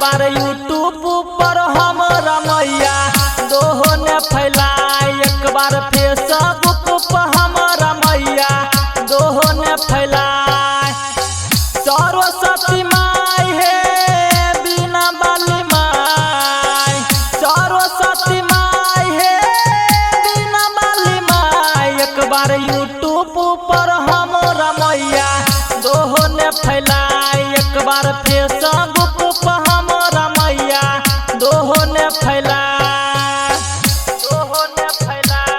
बार YouTube पर हमरा मैया दोहो ने फैलाए, एक बार फेसबुक पर हमरा मैया दोहो ने फैलाए। सरस्वती माई है बिना बाली माई, सरस्वती माई है बिना बाली माई, एक बार यूट्यूब पर हमरा मैया दोहो ने फैलाए, एक बार फेसबुक पर हमरा मैया दोहो ने फैलाए, दोहो ने फैलाए।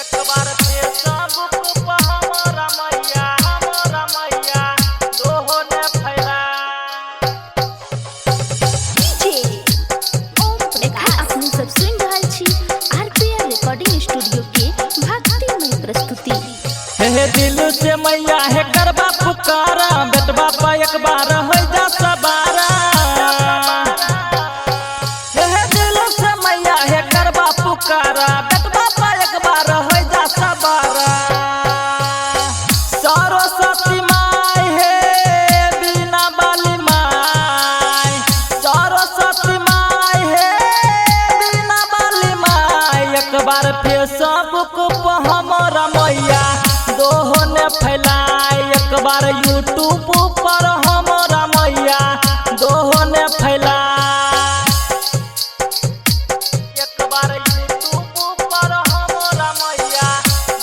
एक बार फेसबुक पर हमरा मैया दोहो ने फैलाए। अपने सब सुन रहल छी आरपीआर रिकॉर्डिंग स्टूडियो के भक्तिमय प्रस्तुति। हे दिल से मैया है करबा पुकारा, बेटवा पा एक बार हो जा सबारा। हे दिल से मैया है करबा पुकारा, बेटवा पा एक बार हो जा सबारा। सरस्वती माई है बिना बाली माई, सरस्वती माई है बिना बाली माई, एक बार फेसबुक पर हमरा मैया दोहो ने फैलाए, एक बार यूट्यूब पर हमरा मैया दोहो ने फैलाए, एक बार यूट्यूब पर हमरा मैया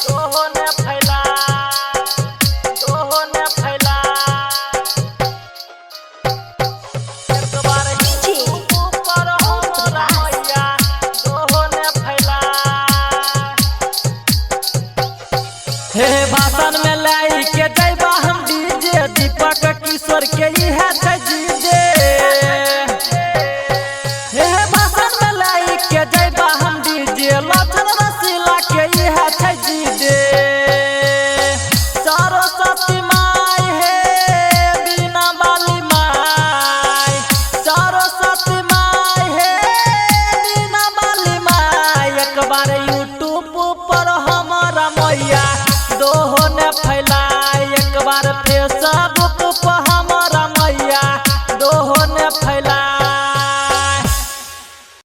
दोहो ने फैलाए, दोहो ने फैलाए। एक बार यूट्यूब पर हमरा मैया दोहो ने फैलाए। हे भाषण में लाई के जैबा हम डीजे, दीपक किशोर के इह छै जीजे। हे भाषण में लाई के जैबा हम डीजे, लचन रसीला के इह छै जीजे। सरस्वती माई है बिना बाली माई, सरस्वती माई है बिना बाली माई, एक बार यूट्यूब पर हमरा मैया दोहो ने फैलाए, एक बार फेसबुक पर हमरा मैया दोहो ने फैलाए।